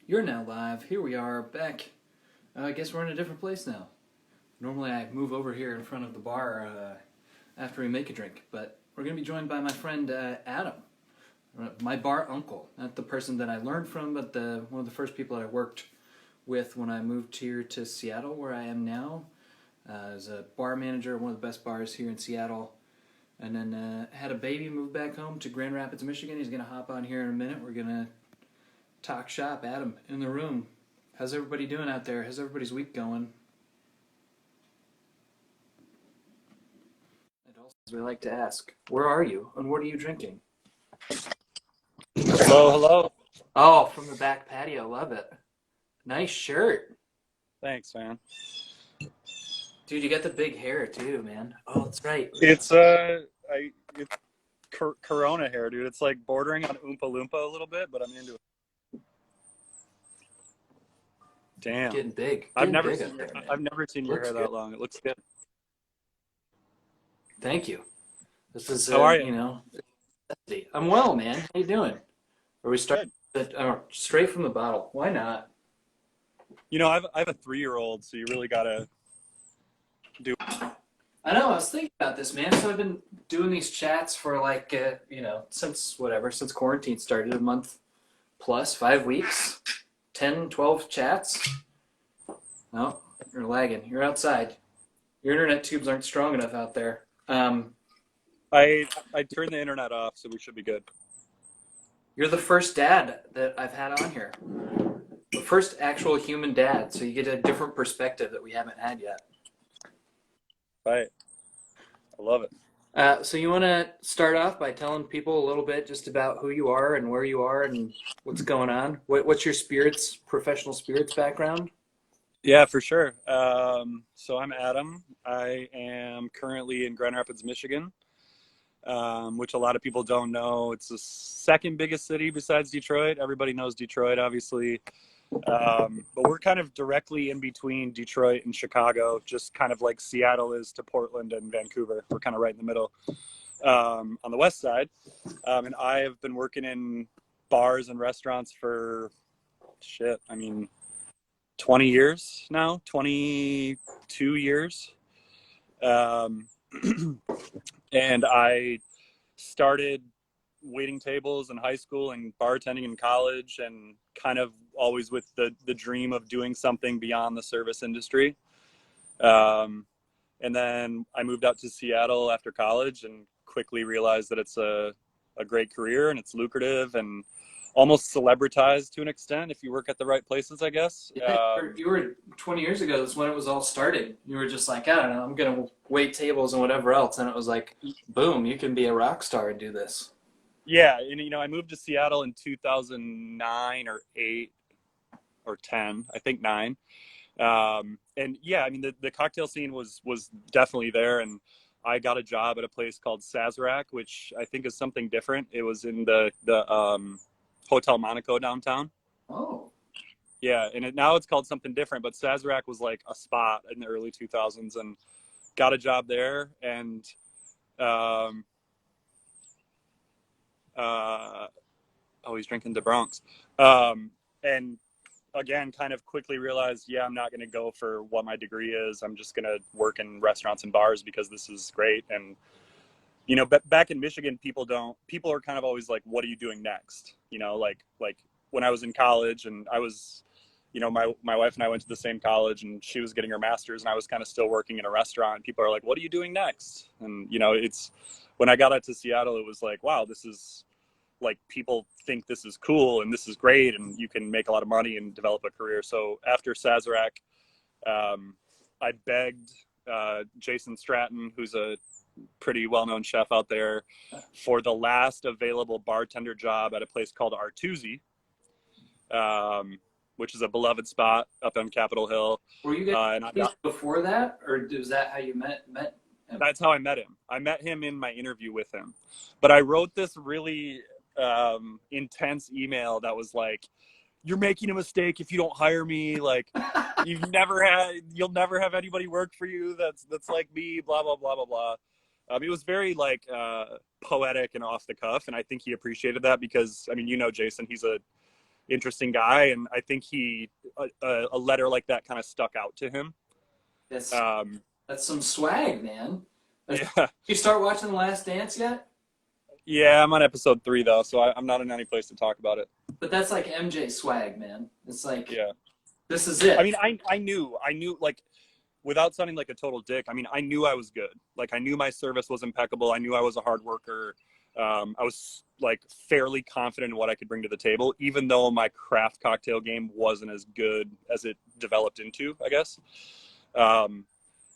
You're now live. Here we are back. I guess we're in a different place now. Normally I move over here in front of the bar after we make a drink, but we're going to be joined by my friend Adam, my bar uncle. Not the person that I learned from, but one of the first people that I worked with when I moved here to Seattle, where I am now. As a bar manager at one of the best bars here in Seattle. And then had a baby, moved back home to Grand Rapids, Michigan. He's going to hop on here in a minute. We're going to talk shop. Adam, in the room. How's everybody doing out there? How's everybody's week going? And also, as we like to ask, where are you and what are you drinking? Hello, hello. Oh, from the back patio. Love it. Nice shirt. Thanks, man. Dude, you got the big hair too, man. Oh, that's right. It's Corona hair, dude. It's like bordering on Oompa Loompa a little bit, but I'm into it. Damn. Getting big. I've never seen your hair that long. It looks good. Thank you. This is How are you? I'm well, man. How you doing? Are we starting straight from the bottle? Why not? I have a 3-year-old, so you really gotta do. I know. I was thinking about this, man. So I've been doing these chats for since quarantine started, a month plus, 5 weeks, 10, 12 chats. No, you're lagging. You're outside. Your internet tubes aren't strong enough out there. I turned the internet off, so we should be good. You're the first dad that I've had on here. The first actual human dad, so you get a different perspective that we haven't had yet. Right. I love it. So you want to start off by telling people a little bit just about who you are and where you are and what's going on? What's your professional spirits background? Yeah, for sure. So I'm Adam. I am currently in Grand Rapids, Michigan, which a lot of people don't know. It's the second biggest city besides Detroit. Everybody knows Detroit, obviously. But we're kind of directly in between Detroit and Chicago, just kind of like Seattle is to Portland and Vancouver. We're kind of right in the middle on the west side. And I have been working in bars and restaurants for 20 years now, 22 years. And I started waiting tables in high school and bartending in college, and kind of always with the dream of doing something beyond the service industry. And then I moved out to Seattle after college and quickly realized that it's a great career and it's lucrative and almost celebritized to an extent if you work at the right places, I guess. Yeah, you were 20 years ago. That's when it was all started. You were just like, I don't know, I'm going to wait tables and whatever else. And it was like, boom, you can be a rock star and do this. Yeah, and I moved to Seattle in 2009 or 8 or 10, I think 9. And yeah, I mean the cocktail scene was definitely there, and I got a job at a place called Sazerac, which I think is something different. It was in the Hotel Monaco downtown. Oh. Yeah, and now it's called something different, but Sazerac was like a spot in the early 2000s, and got a job there, and he's drinking the Bronx. And again, kind of quickly realized, yeah, I'm not going to go for what my degree is. I'm just going to work in restaurants and bars because this is great. And, back in Michigan, people are kind of always like, what are you doing next? Like when I was in college and I was, my wife and I went to the same college, and she was getting her master's and I was kind of still working in a restaurant. People are like, what are you doing next? And, it's, when I got out to Seattle, it was like, wow, this is like, people think this is cool and this is great and you can make a lot of money and develop a career. So after Sazerac, I begged Jason Stratton, who's a pretty well-known chef out there, for the last available bartender job at a place called Artusi, which is a beloved spot up on Capitol Hill. Were you guys before that, or was that how you met him? That's how I met him. I met him in my interview with him. But I wrote this really intense email that was like, you're making a mistake if you don't hire me. Like, you'll never have anybody work for you that's like me, blah, blah, blah, blah, blah. It was very like poetic and off the cuff. And I think he appreciated that because, Jason, he's a interesting guy, and I think a letter like that kind of stuck out to him. That's Um, that's some swag, man. yeah, You start watching The Last Dance yet? yeah. I'm on episode 3 though, so I'm not in any place to talk about it. But that's like MJ swag, man. It's like Yeah. this is I it. mean, I knew, like, without sounding like a total dick, I mean, I knew I was good. Like, I knew my service was impeccable. I knew I was a hard worker. I was like fairly confident in what I could bring to the table, even though my craft cocktail game wasn't as good as it developed into, I guess. Um,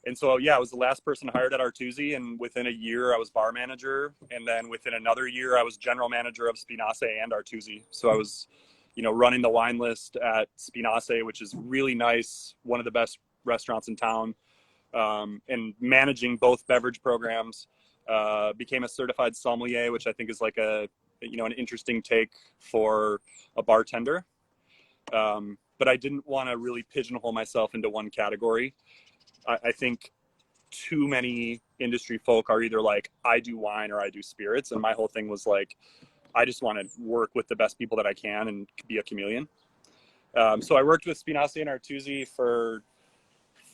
and so, yeah, I was the last person hired at Artusi, and within a year, I was bar manager, and then within another year, I was general manager of Spinace and Artusi. So I was, running the wine list at Spinace, which is really nice, one of the best restaurants in town, and managing both beverage programs. Became a certified sommelier, which I think is like an interesting take for a bartender. But I didn't want to really pigeonhole myself into one category. I think too many industry folk are either like, I do wine or I do spirits. And my whole thing was like, I just want to work with the best people that I can and be a chameleon. So I worked with Spinaci and Artusi for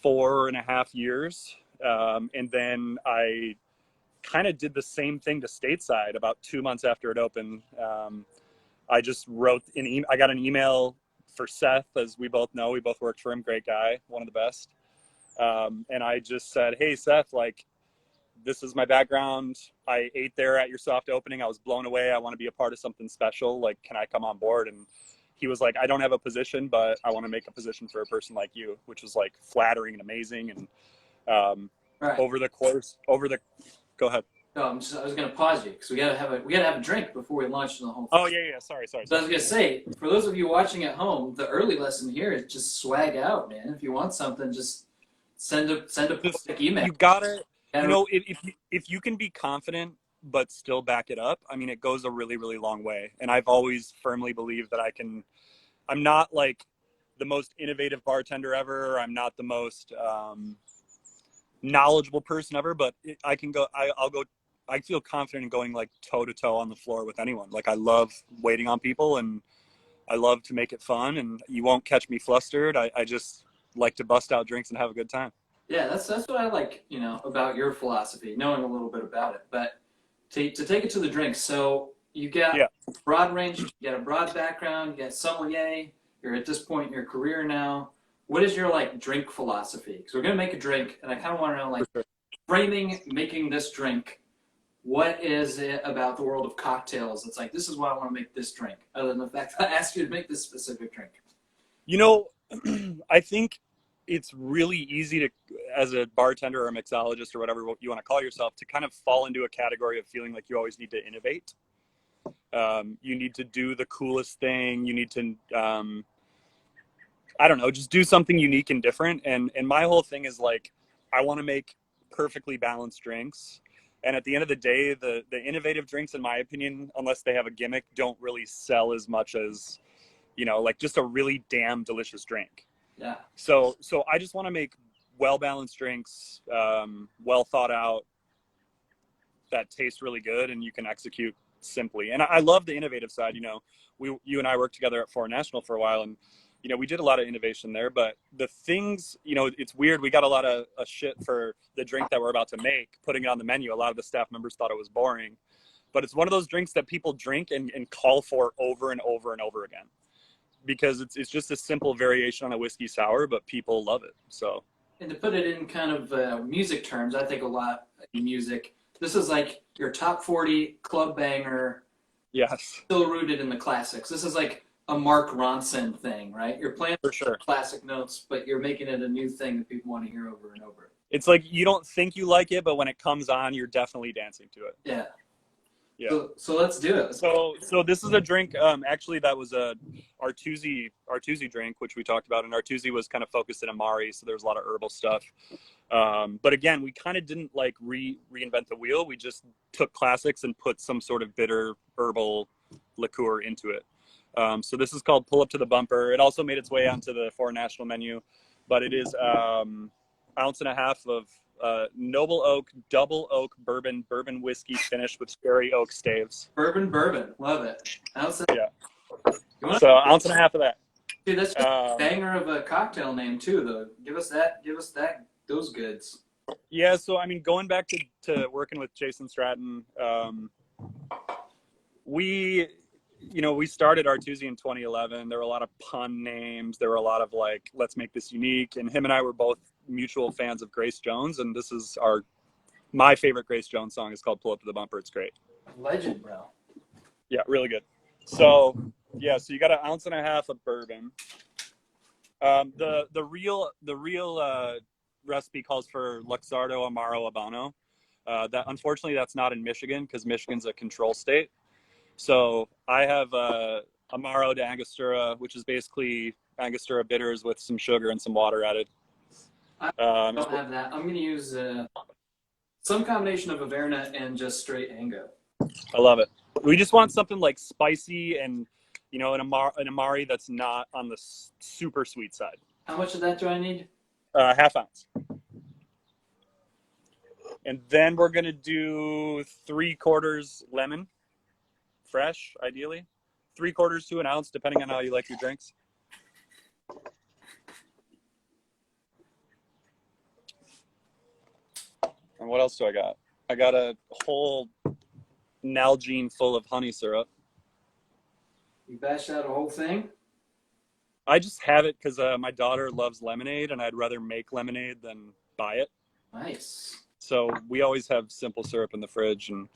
4.5 years. And then I kind of did the same thing to Stateside about 2 months after it opened. I just wrote I got an email for Seth, as we both know. We both worked for him. Great guy, one of the best. And I just said, hey, Seth, like, this is my background. I ate there at your soft opening. I was blown away. I want to be a part of something special. Like, can I come on board? And he was like, I don't have a position, but I want to make a position for a person like you, which was like flattering and amazing. And Right. go ahead. No, I was gonna pause you because we gotta have a drink before we launch the whole thing. Oh, yeah. Sorry. So I was gonna say, for those of you watching at home, the early lesson here is just swag out, man. If you want something, just send a quick email. You gotta, if you can be confident but still back it up, I mean, it goes a really, really long way. And I've always firmly believed that I'm not like the most innovative bartender ever. I'm not the most knowledgeable person ever, but I feel confident in going like toe to toe on the floor with anyone. Like, I love waiting on people, and I love to make it fun, and you won't catch me flustered. I just like to bust out drinks and have a good time. Yeah, that's what I like, about your philosophy, knowing a little bit about it. But to take it to the drinks, so you got broad range, you got a broad background, you got sommelier. You're at this point in your career now. What is your like drink philosophy? Because we're gonna make a drink, and I kind of want to know, like, framing making this drink. What is it about the world of cocktails that's like, this is why I want to make this drink, other than the fact that I asked you to make this specific drink? I think it's really easy to, as a bartender or a mixologist or whatever you want to call yourself, to kind of fall into a category of feeling like you always need to innovate. You need to do the coolest thing. You need to, I don't know, just do something unique and different. And my whole thing is like, I want to make perfectly balanced drinks. And at the end of the day, the innovative drinks, in my opinion, unless they have a gimmick, don't really sell as much as, like just a really damn delicious drink. Yeah. So I just want to make well-balanced drinks, well thought out, that taste really good and you can execute simply. And I love the innovative side. You and I worked together at Foreign National for a while, and we did a lot of innovation there. But the things, it's weird. We got a lot of shit for the drink that we're about to make, putting it on the menu. A lot of the staff members thought it was boring, but it's one of those drinks that people drink and call for over and over and over again, because it's just a simple variation on a whiskey sour, but people love it. So, and to put it in kind of music terms, I think a lot in music, this is like your top 40 club banger. Yes. Still rooted in the classics. This is like a Mark Ronson thing, right? You're playing for sure classic notes, but you're making it a new thing that people want to hear over and over. It's like you don't think you like it, but when it comes on, you're definitely dancing to it. Yeah. Yeah. So let's do it. So this is a drink. Actually, that was a Artusi drink, which we talked about, and Artusi was kind of focused in Amari, so there's a lot of herbal stuff. But again, we kind of didn't like reinvent the wheel. We just took classics and put some sort of bitter herbal liqueur into it. So this is called Pull Up to the Bumper. It also made its way onto the Foreign National menu, but it is 1.5 ounces of Noble Oak Double Oak bourbon whiskey finished with cherry oak staves. Bourbon, love it. Yeah. You want So ounce and a half of that. dude? That's just a Um, banger of a cocktail name too, though. Give us that. Give us that. Those goods. yeah, so I mean, going back to working with Jason Stratton, we, we started Artusi in 2011. There were a lot of pun names. There were a lot of like, let's make this unique. And him and I were both mutual fans of Grace Jones, and this is my favorite Grace Jones song is called "Pull Up to the Bumper." It's great. Legend, bro. Yeah, really good. So yeah, so you got an ounce and a half of bourbon. The real recipe calls for Luxardo Amaro Habano. That unfortunately that's not in Michigan because Michigan's a control state. So I have Amaro de Angostura, which is basically Angostura bitters with some sugar and some water added. I don't have that. I'm gonna use some combination of Averna and just straight Ango. I love it. We just want something like spicy and an Amari that's not on the super sweet side. How much of that do I need? Half ounce. And then we're gonna do 3/4 lemon, fresh, ideally. 3/4 to an ounce, depending on how you like your drinks. And what else do I got? I got a whole Nalgene full of honey syrup. You bashed out a whole thing? I just have it because my daughter loves lemonade, and I'd rather make lemonade than buy it. Nice. So we always have simple syrup in the fridge. And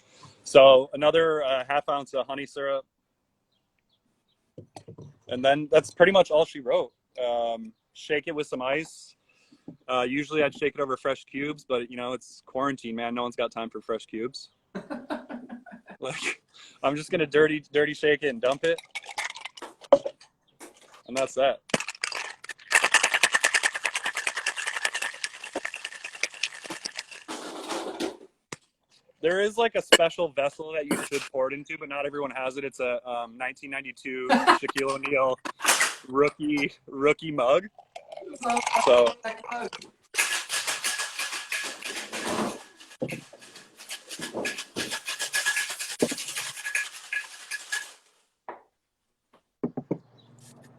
so another half ounce of honey syrup. And then that's pretty much all she wrote. Shake it with some ice. Usually I'd shake it over fresh cubes, but it's quarantine, man. No one's got time for fresh cubes. Like, I'm just gonna dirty shake it and dump it, and that's that. There is like a special vessel that you should pour it into, but not everyone has it. It's a 1992 Shaquille O'Neal rookie mug. So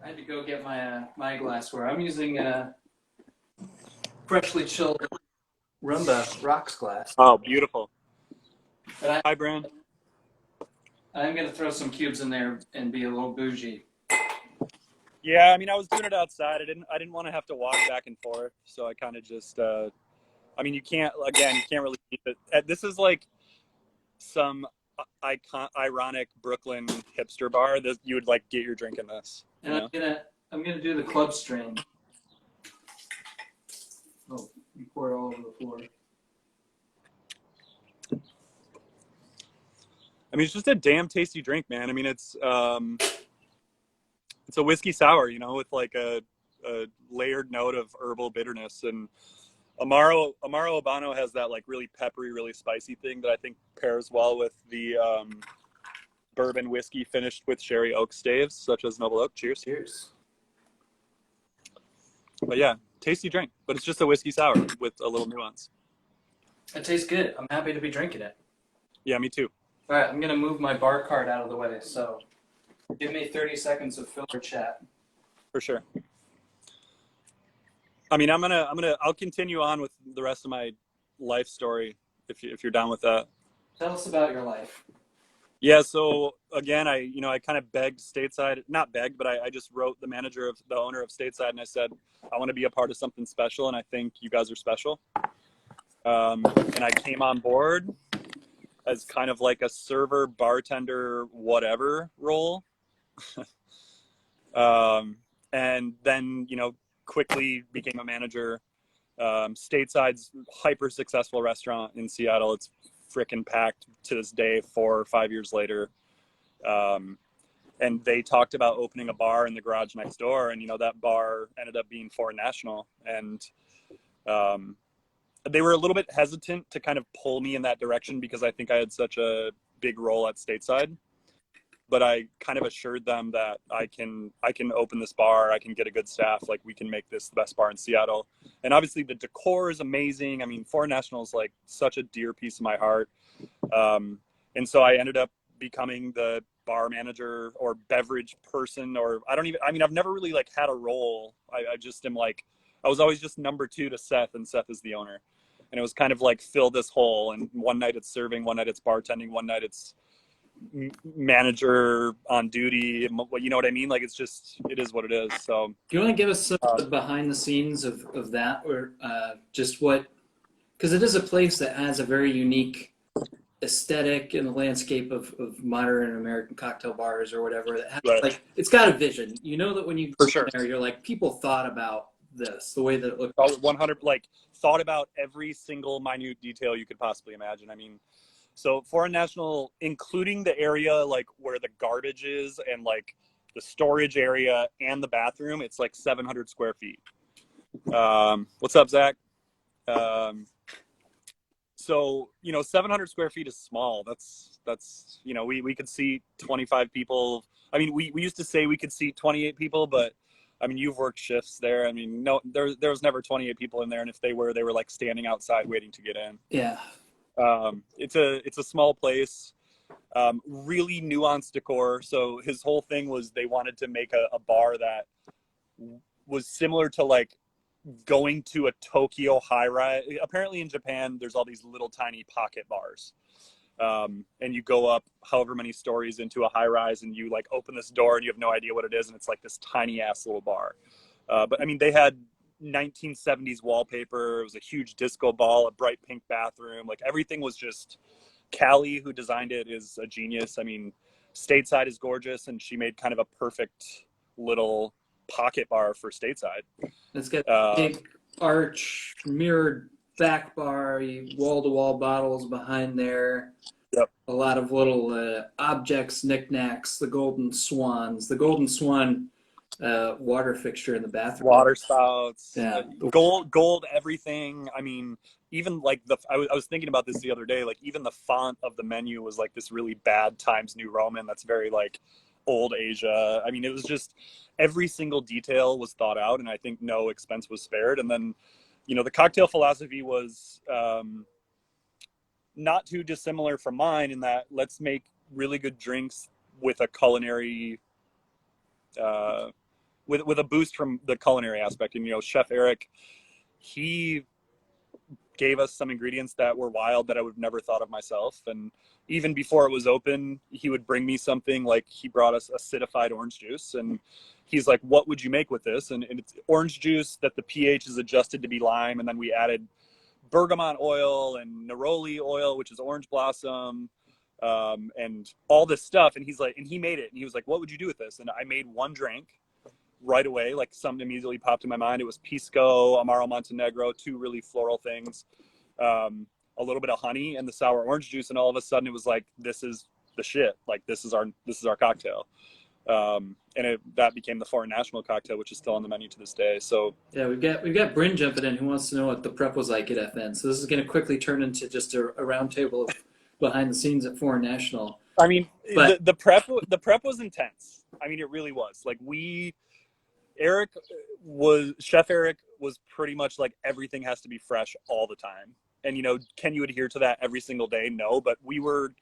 I had to go get my glassware. I'm using freshly chilled Rumba Rocks glass. oh, beautiful. But Hi, Brand. I'm gonna throw some cubes in there and be a little bougie. Yeah, I mean, I was doing it outside. I didn't want to have to walk back and forth, so I kind of just. I mean, you can't really keep it. This is like some ironic Brooklyn hipster bar that you would like get your drink in this. And I'm gonna do the club strain. Oh, you pour it all over the floor. I mean, it's just a damn tasty drink, man. I mean, it's a whiskey sour, with like a layered note of herbal bitterness, and Amaro Habano has that like really peppery, really spicy thing that I think pairs well with the bourbon whiskey finished with sherry oak staves, such as Noble Oak. Cheers. Cheers. But yeah, tasty drink, but it's just a whiskey sour with a little nuance. It tastes good. I'm happy to be drinking it. Yeah, me too. All right, I'm gonna move my bar cart out of the way. So, give me 30 seconds of filler chat. For sure. I mean, I'll continue on with the rest of my life story if you're down with that. Tell us about your life. Yeah. So again, I kind of begged Stateside, not begged, but I just wrote the owner of Stateside, and I said, I want to be a part of something special, and I think you guys are special. And I came on board as kind of like a server, bartender, whatever role. And then, quickly became a manager. Stateside's hyper successful restaurant in Seattle. It's freaking packed to this day, 4 or 5 years later. And they talked about opening a bar in the garage next door. And, that bar ended up being Foreign National. And they were a little bit hesitant to kind of pull me in that direction because I think I had such a big role at Stateside. But I kind of assured them that I can open this bar. I can get a good staff. Like, we can make this the best bar in Seattle. And obviously the decor is amazing. I mean, Foreign National is like such a dear piece of my heart. And so I ended up becoming the bar manager or beverage person, or I mean, I've never really like had a role. I just am like, I was always just number two to Seth, and Seth is the owner. And it was kind of like fill this hole. And one night it's serving, one night it's bartending, one night it's manager on duty. You know what I mean? Like, it's just, it is what it is. So Do you want to give us some of the behind the scenes of that, or just what, because it is a place that has a very unique aesthetic in the landscape of modern American cocktail bars or whatever, that has, right. like, it's got a vision. You know that when you For go sure. there, you're like, people thought about this, the way that it looked. 100, like, thought about every single minute detail you could possibly imagine. I mean, so Foreign National, including the area like where the garbage is and like the storage area and the bathroom, it's like 700 square feet. What's up, Zach? So, you know, 700 square feet is small. That's, you know, we could seat 25 people. I mean, we used to say we could seat 28 people, but I mean, you've worked shifts there. I mean, no, there was never 28 people in there. And if they were like standing outside waiting to get in. Yeah. It's a small place, really nuanced decor. So his whole thing was they wanted to make a bar that was similar to like going to a Tokyo high rise. Apparently in Japan, there's all these little tiny pocket bars. And you go up however many stories into a high rise and you like open this door and you have no idea what it is. And it's like this tiny ass little bar. But I mean, they had 1970s wallpaper. It was a huge disco ball, a bright pink bathroom. Like everything was just, Callie, who designed it, is a genius. I mean, Stateside is gorgeous, and she made kind of a perfect little pocket bar for Stateside. It's got a big arch, mirrored back bar, wall-to-wall bottles behind there. Yep. A lot of little objects, knickknacks, the golden swans. The golden swan water fixture in the bathroom. Water spouts. Yeah. Gold everything. I mean, even like I was thinking about this the other day, like even the font of the menu was like this really bad Times New Roman that's very like old Asia. I mean, it was just every single detail was thought out, and I think no expense was spared. And then, you know, the cocktail philosophy was not too dissimilar from mine in that let's make really good drinks with a culinary with a boost from the culinary aspect. And, you know, Chef Eric, he gave us some ingredients that were wild that I would have never thought of myself. And even before it was open, he would bring me something, like he brought us acidified orange juice. And he's like, what would you make with this? And it's orange juice that the pH is adjusted to be lime. And then we added bergamot oil and neroli oil, which is orange blossom, and all this stuff. And he's like, and he made it. And he was like, what would you do with this? And I made one drink right away, like something immediately popped in my mind. It was Pisco, Amaro Montenegro, two really floral things, a little bit of honey and the sour orange juice. And all of a sudden it was like, this is the shit. Like, this is our cocktail. And that became the Foreign National cocktail, which is still on the menu to this day. So yeah, we've got Bryn jumping in, who wants to know what the prep was like at FN. So this is going to quickly turn into just a roundtable of behind the scenes at Foreign National. I mean, but the prep was intense. I mean, it really was. Like Chef Eric was pretty much like, everything has to be fresh all the time. And, you know, can you adhere to that every single day? No, but we were,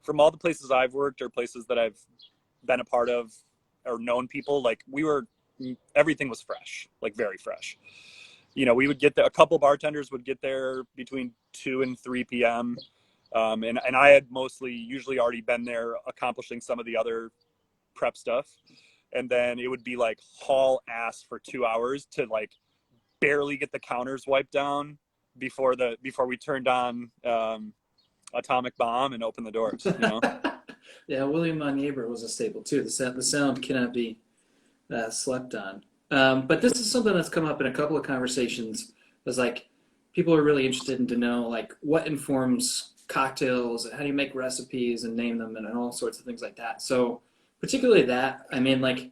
from all the places I've worked or places that I've been a part of or known people, like everything was fresh, like very fresh. You know, we would get there, a couple bartenders would get there between 2 and 3 p.m. And I had usually already been there accomplishing some of the other prep stuff. And then it would be like haul ass for 2 hours to like barely get the counters wiped down before we turned on Atomic Bomb and opened the doors, you know? Yeah, William von Yaber was a staple too. The sound cannot be slept on. But this is something that's come up in a couple of conversations. It's like people are really interested to know, like, what informs cocktails, how do you make recipes and name them, and all sorts of things like that. So particularly that, I mean, like,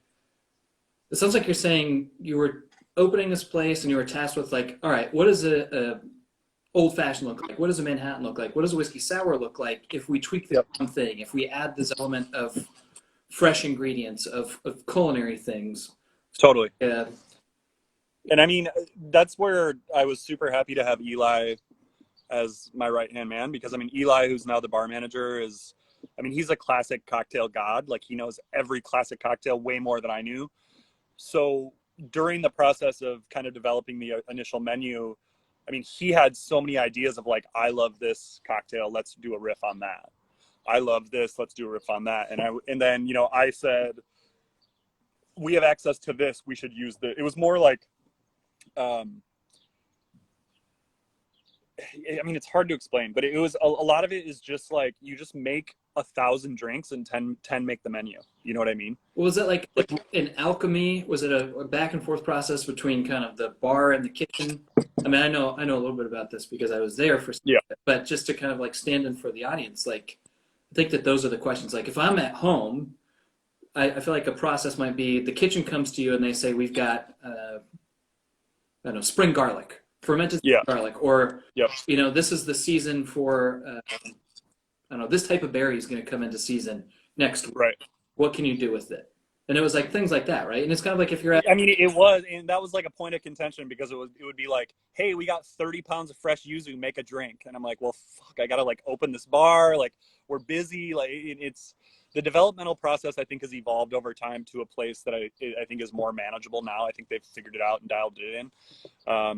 it sounds like you're saying you were opening this place and you were tasked with, like, all right, what does a old fashioned look like? What does a Manhattan look like? What does a whiskey sour look like if we tweak the one thing, if we add this element of fresh ingredients, of culinary things? Totally. Yeah. And I mean, that's where I was super happy to have Eli as my right-hand man, because I mean, Eli, who's now the bar manager, is I mean, he's a classic cocktail god. Like, he knows every classic cocktail way more than I knew. So during the process of kind of developing the initial menu, I mean, he had so many ideas of like, I love this cocktail, let's do a riff on that. I love this, let's do a riff on that. And then, you know, I said, we have access to this, we should use it was more like, I mean, it's hard to explain, but it was a lot of it is just like, you just make 1,000 drinks and 10 make the menu. You know what I mean? Was it like in Alchemy? Was it a back and forth process between kind of the bar and the kitchen? I mean, I know a little bit about this because I was there for some of it, but just to kind of like stand in for the audience, like, I think that those are the questions. Like, if I'm at home, I feel like a process might be the kitchen comes to you and they say, we've got, I don't know, spring garlic, fermented garlic, or, you know, this is the season for, I don't know, this type of berry is going to come into season next week. Right. What can you do with it? And it was like things like that, right? And it's kind of like if you're at... I mean, it was, and that was like a point of contention because it would be like, hey, we got 30 pounds of fresh yuzu, make a drink. And I'm like, well, fuck, I got to like open this bar. Like, we're busy. Like, it's the developmental process, I think, has evolved over time to a place that I think is more manageable now. I think they've figured it out and dialed it in. I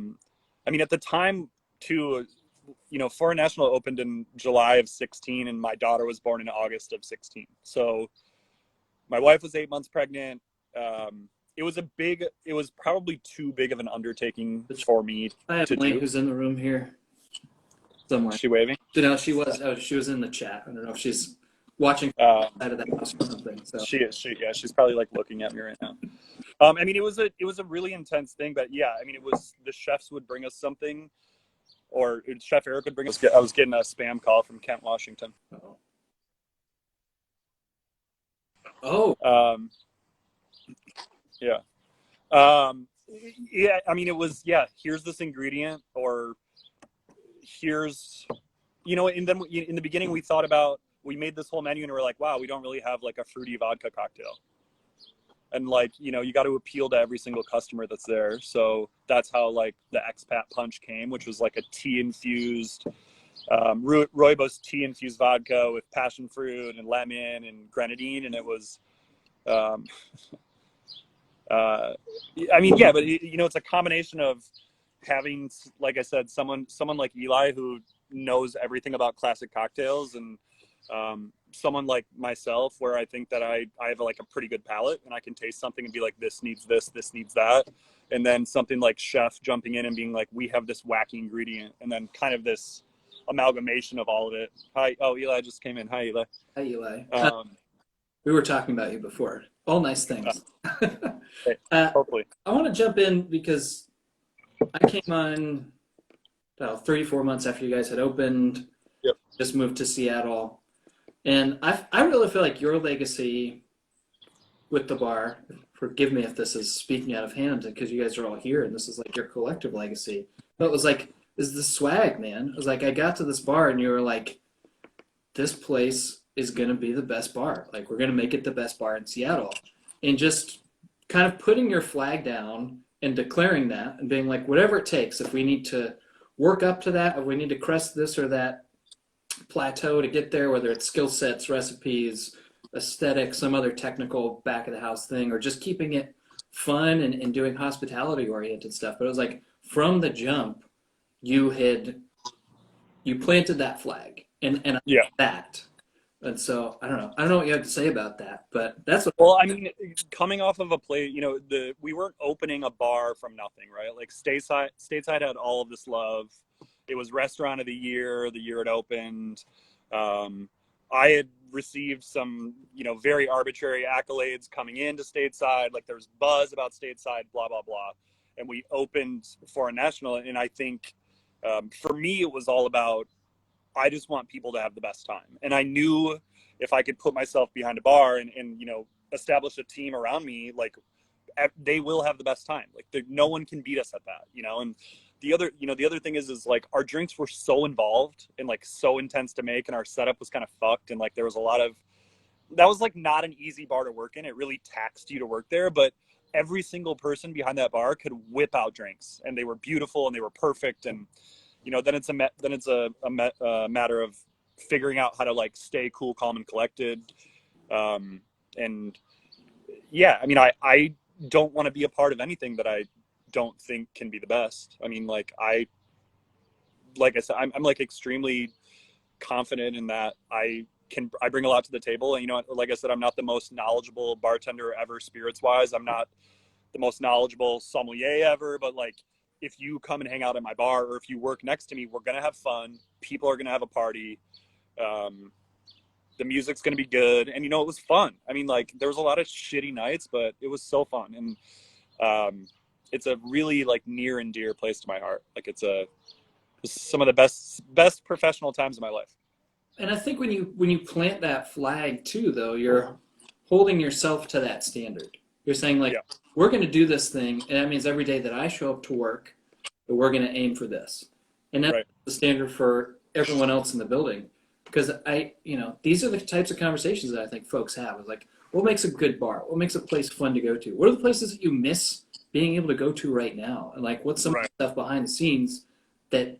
mean, at the time too, you know, Foreign National opened in July of 16 and my daughter was born in August of 16. So my wife was 8 months pregnant. It was probably too big of an undertaking for me I have Link who's in the room here somewhere. Is she waving? No, she was in the chat. I don't know if she's watching out of that house or something. So. She's probably like looking at me right now. I mean, it was a really intense thing, but yeah, I mean, it was, the chefs would bring us something, or Chef Eric would bring us. I was getting a spam call from Kent, Washington. Oh. Yeah. Yeah. I mean, it was, here's this ingredient, or here's, you know, and then in the beginning we made this whole menu and we're like, wow, we don't really have like a fruity vodka cocktail. And like, you know, you got to appeal to every single customer that's there. So that's how like the expat punch came, which was like a tea infused, rooibos tea infused vodka with passion fruit and lemon and grenadine. And it was, I mean, yeah, but you know, it's a combination of having, like I said, someone like Eli who knows everything about classic cocktails, and someone like myself where I think that I have like a pretty good palate and I can taste something and be like, this needs this needs that. And then something like Chef jumping in and being like, we have this wacky ingredient, and then kind of this amalgamation of all of it. Hi. Oh, Eli just came in. Hi, Eli. Hi, Eli. We were talking about you before. All nice things. Hopefully. I want to jump in because I came on about 34 months after you guys had opened. Yep. Just moved to Seattle. And I really feel like your legacy with the bar, forgive me if this is speaking out of hand because you guys are all here and this is like your collective legacy. But it was like, is the swag, man. It was like I got to this bar and you were like, this place is going to be the best bar. Like, we're going to make it the best bar in Seattle. And just kind of putting your flag down and declaring that and being like, whatever it takes, if we need to work up to that, if we need to crest this or that plateau to get there, whether it's skill sets, recipes, aesthetic, some other technical back of the house thing, or just keeping it fun and doing hospitality oriented stuff. But it was like from the jump, you planted that flag and that. And so I don't know what you have to say about that, but that's what. Well, I mean, coming off of a play, you know, we weren't opening a bar from nothing, right? Like Stateside had all of this love. It was Restaurant of the year it opened. I had received some, you know, very arbitrary accolades coming into Stateside. Like, there was buzz about Stateside, blah, blah, blah. And we opened Foreign National. And I think for me, it was all about, I just want people to have the best time. And I knew if I could put myself behind a bar and you know, establish a team around me, like, they will have the best time. Like, no one can beat us at that, you know? And the other thing is like, our drinks were so involved and like so intense to make, and our setup was kind of fucked. And like, there was that was like not an easy bar to work in. It really taxed you to work there, but every single person behind that bar could whip out drinks, and they were beautiful and they were perfect. And, you know, then it's a matter of figuring out how to like stay cool, calm, and collected. And yeah, I mean, I don't want to be a part of anything that I don't think can be the best. I mean, like I said, I'm like extremely confident in that I bring a lot to the table. And, you know, like I said, I'm not the most knowledgeable bartender ever spirits wise. I'm not the most knowledgeable sommelier ever, but like, if you come and hang out at my bar, or if you work next to me, we're going to have fun. People are going to have a party. The music's going to be good. And, you know, it was fun. I mean, like, there was a lot of shitty nights, but it was so fun. And it's a really like near and dear place to my heart. Like it's some of the best professional times of my life. And I think when you plant that flag too, though, you're holding yourself to that standard. You're saying like, we're going to do this thing, and that means every day that I show up to work, that we're going to aim for this, and that's the standard for everyone else in the building. Because these are the types of conversations that I think folks have. Is like, what makes a good bar? What makes a place fun to go to? What are the places that you miss being able to go to right now? And like, what's some of the stuff behind the scenes that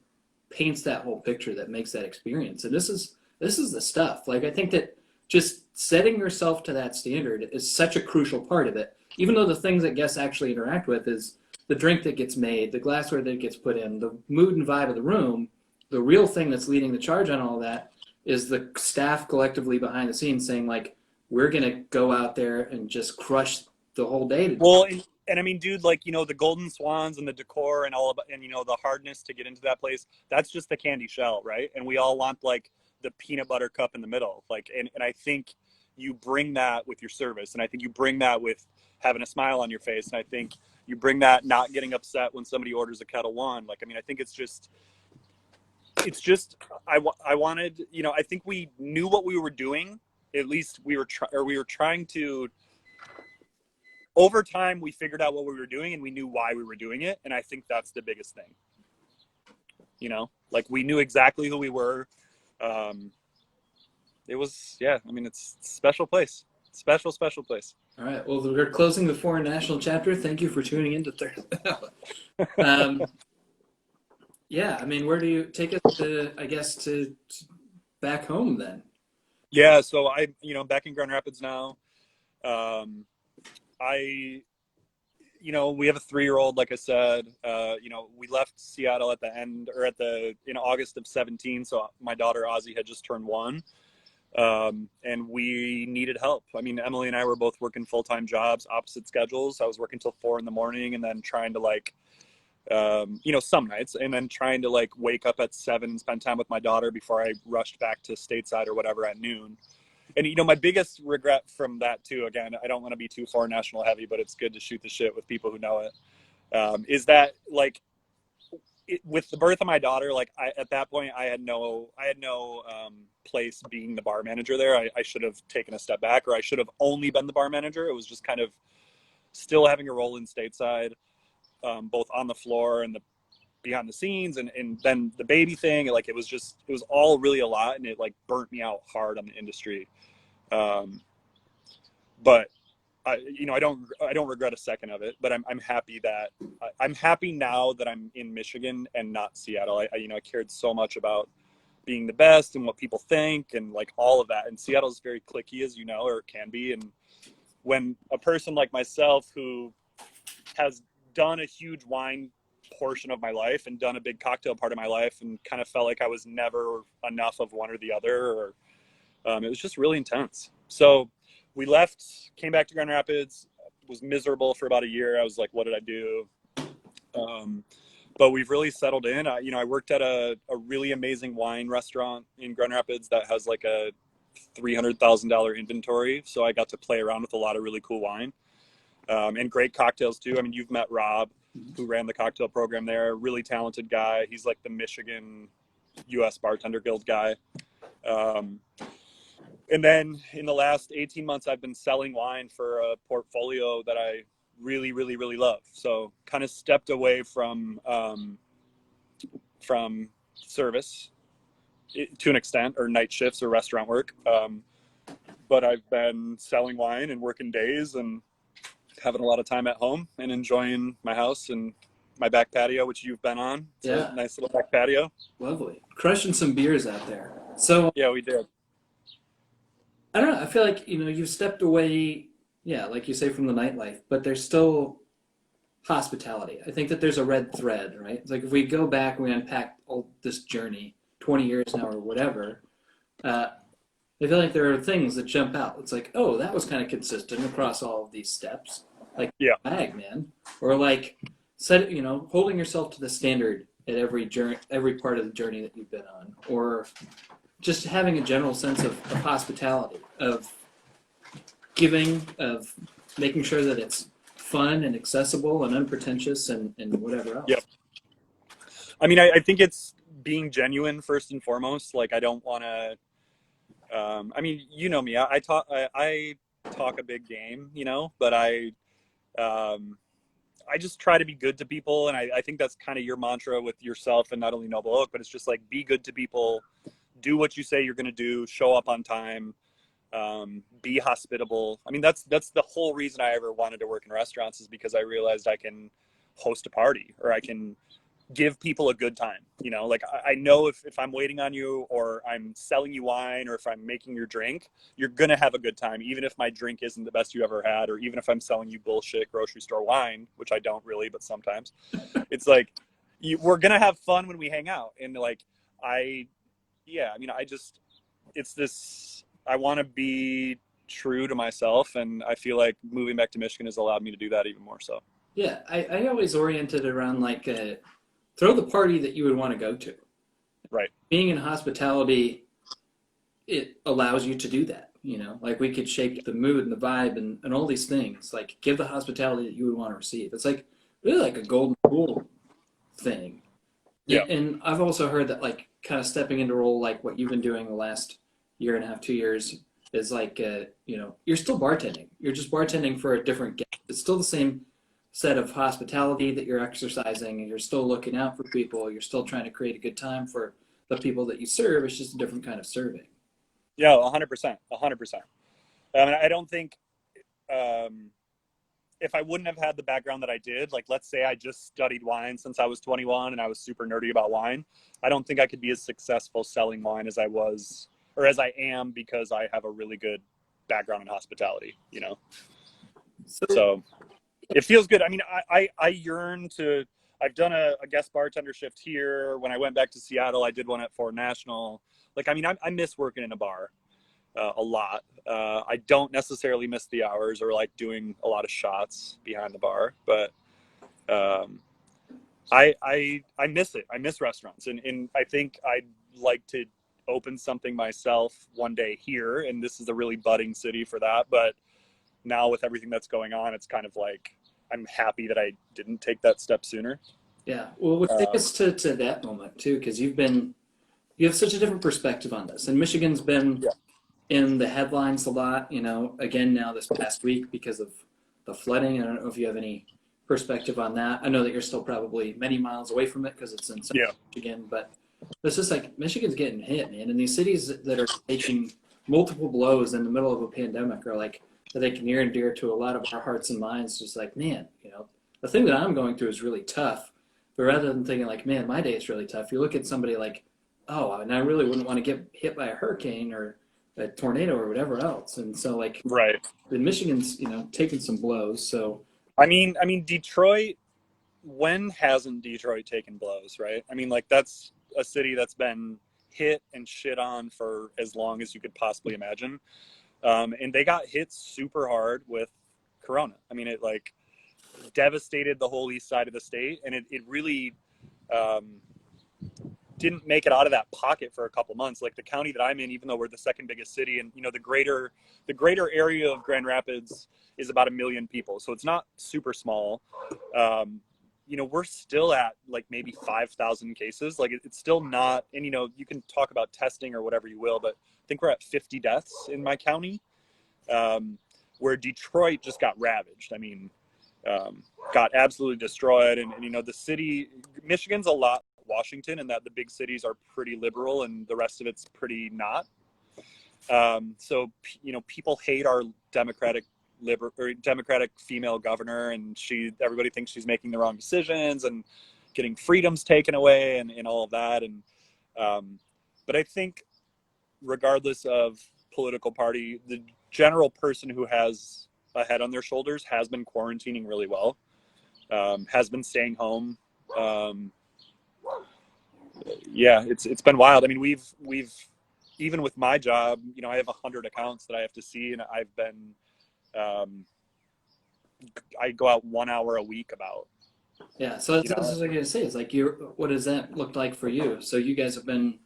paints that whole picture, that makes that experience? And this is the stuff. Like, I think that just setting yourself to that standard is such a crucial part of it. Even though the things that guests actually interact with is the drink that gets made, the glassware that gets put in, the mood and vibe of the room, the real thing that's leading the charge on all that is the staff collectively behind the scenes saying, like, we're going to go out there and just crush the whole day. Well, and I mean, dude, like, you know, the golden swans and the decor and and, you know, the hardness to get into that place, that's just the candy shell, right? And we all want, like, the peanut butter cup in the middle. Like, and I think you bring that with your service. And I think you bring that with having a smile on your face. And I think you bring that not getting upset when somebody orders a Kettle One. Like, I mean, I think it's just, I wanted, you know, I think we knew what we were doing. At least we were trying to, over time, we figured out what we were doing and we knew why we were doing it. And I think that's the biggest thing, you know, like we knew exactly who we were. It was, I mean, it's a special place, special place. All right. Well, we're closing the foreign national chapter. Thank you for tuning in to Third. Yeah. I mean, where do you take us to, I guess, to back home then? Yeah. So back in Grand Rapids now. You know, we have a 3-year-old, like I said. You know, we left Seattle in August of 17. So my daughter Ozzy had just turned 1. And we needed help. I mean, Emily and I were both working full-time jobs, opposite schedules. I was working till 4 a.m. and then trying to like, you know, some nights, and then trying to like wake up at 7 and spend time with my daughter before I rushed back to stateside or whatever at noon. And, you know, my biggest regret from that too, again, I don't want to be too foreign national heavy, but it's good to shoot the shit with people who know it. Is that like with the birth of my daughter, like at that point I had no place being the bar manager there. I should have taken a step back, or I should have only been the bar manager. It was just kind of still having a role in stateside, both on the floor and the behind the scenes, and then the baby thing. Like it was all really a lot, and it like burnt me out hard on the industry. But I don't regret a second of it, but I'm happy now that I'm in Michigan and not Seattle. I cared so much about being the best and what people think and like all of that. And Seattle's very cliquey, as you know, or it can be. And when a person like myself who has done a huge wine portion of my life and done a big cocktail part of my life and kind of felt like I was never enough of one or the other, or it was just really intense. So we left, came back to Grand Rapids, was miserable for about a year. I was like, what did I do? But we've really settled in. I worked at a really amazing wine restaurant in Grand Rapids that has like a $300,000 inventory. So I got to play around with a lot of really cool wine, and great cocktails too. I mean, you've met Rob, who ran the cocktail program there. Really talented guy. He's like the Michigan U.S. Bartender Guild guy. And then in the last 18 months, I've been selling wine for a portfolio that I really, really, really love. So kind of stepped away from service to an extent, or night shifts or restaurant work. But I've been selling wine and working days and having a lot of time at home and enjoying my house and my back patio, which you've been on. It's a nice little back patio. Lovely. Crushing some beers out there. So Yeah, we did. I don't know. I feel like, you've stepped away, yeah, like you say, from the nightlife, but there's still hospitality. I think that there's a red thread, right? It's like if we go back and we unpack all this journey, 20 years now or whatever, uh, I feel like there are things that jump out. It's like, oh, that was kind of consistent across all of these steps. Like Yeah. bag, man. Or like holding yourself to the standard at every journey, every part of the journey that you've been on. Or just having a general sense of hospitality, of giving, of making sure that it's fun and accessible and unpretentious and whatever else. Yep. I mean, I think it's being genuine first and foremost. Like, I don't want to. I mean, you know me. I talk a big game, but I just try to be good to people, and I think that's kind of your mantra with yourself, and not only Noble Oak, but it's just like be good to people, do what you say you're going to do, show up on time, be hospitable. I mean, that's the whole reason I ever wanted to work in restaurants, is because I realized I can host a party, or I can give people a good time. Like I know if I'm waiting on you, or I'm selling you wine, or if I'm making your drink, you're going to have a good time, even if my drink isn't the best you ever had, or even if I'm selling you bullshit grocery store wine, which I don't really, but sometimes. It's like, we're going to have fun when we hang out. And like, I mean, it's this, I want to be true to myself. And I feel like moving back to Michigan has allowed me to do that even more so. Yeah, I always oriented around like throw the party that you would want to go to. Right. Being in hospitality, it allows you to do that. Like we could shape the mood and the vibe and all these things. Like give the hospitality that you would want to receive. It's like really like a golden rule thing. Yeah. And I've also heard that like kind of stepping into a role like what you've been doing the last year and a half, 2 years is like you're still bartending. You're just bartending for a different guest. It's still the same set of hospitality that you're exercising, and you're still looking out for people. You're still trying to create a good time for the people that you serve. It's just a different kind of serving. Yeah, 100%, 100%. I mean, I don't think, if I wouldn't have had the background that I did, like let's say I just studied wine since I was 21 and I was super nerdy about wine, I don't think I could be as successful selling wine as I was, or as I am, because I have a really good background in hospitality. So So it feels good. I mean, I yearn to. I've done a guest bartender shift here. When I went back to Seattle, I did one at Fort National. Like, I mean, I miss working in a bar a lot. I don't necessarily miss the hours, or like doing a lot of shots behind the bar, but I miss it. I miss restaurants, and I think I'd like to open something myself one day here. And this is a really budding city for that. But now with everything that's going on, it's kind of like I'm happy that I didn't take that step sooner. yeah, well, we'll take us to that moment too, because you have such a different perspective on this, and Michigan's been Yeah. in the headlines a lot. Again now this past week because of the flooding. I don't know if you have any perspective on that. I know that you're still probably many miles away from it because it's in Yeah. Michigan, but it's just like Michigan's getting hit, man. And these cities that are taking multiple blows in the middle of a pandemic are like that they can near and dear to a lot of our hearts and minds. Just like, man, the thing that I'm going through is really tough. But rather than thinking like, man, my day is really tough, you look at somebody like, oh, and I really wouldn't want to get hit by a hurricane or a tornado or whatever else. And so like Right. the Michigan's, taking some blows. So I mean, Detroit. When hasn't Detroit taken blows, right? I mean, like that's a city that's been hit and shit on for as long as you could possibly imagine. And they got hit super hard with Corona. I mean, it like devastated the whole east side of the state, and it really um, didn't make it out of that pocket for a couple months. Like the county that I'm in, even though we're the second biggest city, and the greater area of Grand Rapids is about 1 million people, so it's not super small. We're still at like maybe 5,000 cases. Like it's still not, and you can talk about testing or whatever you will, but I think we're at 50 deaths in my county, where Detroit just got ravaged. I mean, got absolutely destroyed. And the city, Michigan's a lot like Washington, in that the big cities are pretty liberal and the rest of it's pretty not. So people hate our Democratic female governor, and everybody thinks she's making the wrong decisions and getting freedoms taken away and all of that. And but I think regardless of political party, the general person who has a head on their shoulders has been quarantining really well, has been staying home. Yeah, it's been wild. I mean, we've even with my job, you know, I have 100 accounts that I have to see, and I've been I go out 1 hour a week about. Yeah, so You that's know, what I was gonna say. It's like what does that look like for you? So you guys have been,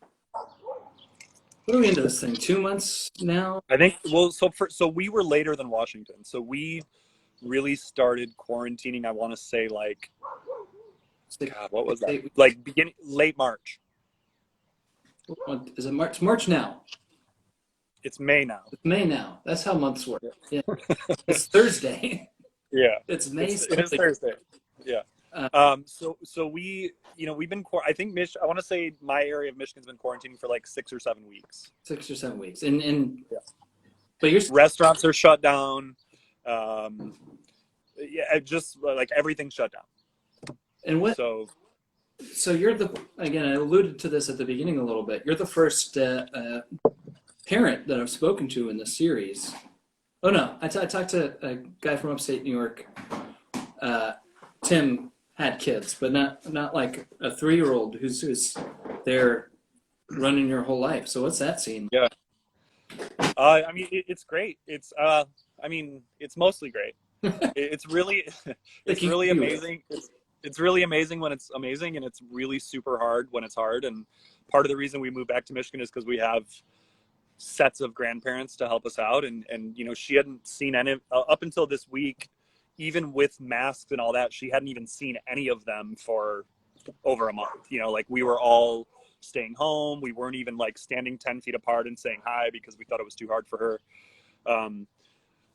what are we into this thing? 2 months now? I think well, so we were later than Washington, so we really started quarantining. I want to say like, Six, God, what was six, that? 8 weeks. Like beginning late March. What, is it March? It's March now. It's May now. It's May now. That's how months work. Yeah. Yeah, it's Thursday. Yeah, It's May it is something. Thursday. Yeah. Uh, So we, you know, we've been, I think I want to say my area of Michigan's been quarantining for like 6 or 7 weeks. 6 or 7 weeks, and Yeah. but you're Restaurants are shut down. Yeah, just like everything's shut down. and what? So So you're again. I alluded to this at the beginning a little bit. You're the first parent that I've spoken to in the series. Oh no, I talked to a guy from upstate New York. Tim had kids, but not like a 3-year-old who's there running your whole life. So what's that scene? yeah, I mean it's great. I mean it's mostly great. It's really, it's really amazing. It's really amazing when it's amazing, and it's really super hard when it's hard. And part of the reason we moved back to Michigan is because we have sets of grandparents to help us out. And you know, she hadn't seen any up until this week, even with masks and all that. She hadn't even seen any of them for over a month. You know, like we were all staying home. We weren't even like standing 10 feet apart and saying hi because we thought it was too hard for her.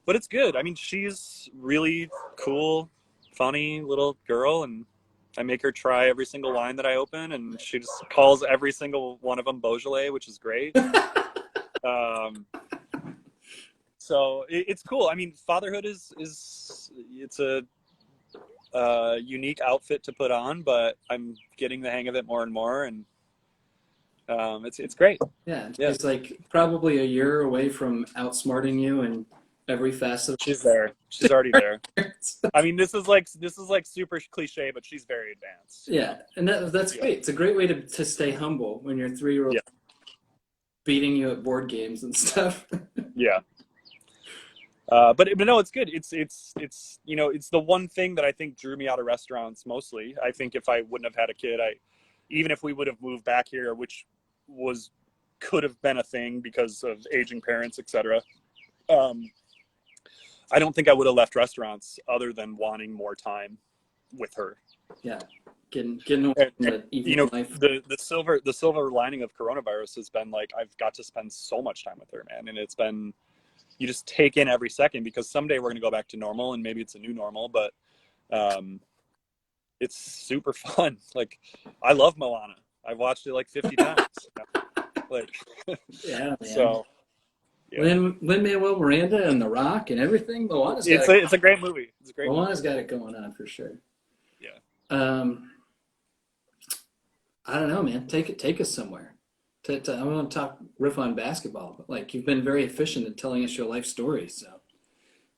But it's good. I mean, she's really cool, funny little girl, and I make her try every single wine that I open, and she just calls every single one of them Beaujolais, which is great. So it's cool. I mean, fatherhood is it's a unique outfit to put on, but I'm getting the hang of it more and more, and it's great. Yeah, Yeah. it's like probably a year away from outsmarting you in every facet. She's there. She's already there. I mean, this is like super cliche, but she's very advanced. Yeah, and that's great. It's a great way to stay humble when your 3-year-old beating you at board games and stuff. Yeah. But no, it's good. It's you know, it's the one thing that I think drew me out of restaurants mostly. I think if I wouldn't have had a kid, even if we would have moved back here, which could have been a thing because of aging parents, etc. I don't think I would have left restaurants other than wanting more time with her. Yeah, getting away from the You know, life. the silver lining of coronavirus has been like I've got to spend so much time with her, man, and it's been, you just take in every second, because someday we're going to go back to normal, and maybe it's a new normal, but it's super fun. Like, I love Moana. I've watched it like 50 times. Like, Yeah, man. So yeah. Lin-Manuel Miranda and The Rock and everything. It's a great movie. It's a great Moana's movie. got it going on for sure. Yeah. I don't know, man. Take us somewhere. I want to riff on basketball, but like you've been very efficient in telling us your life story. So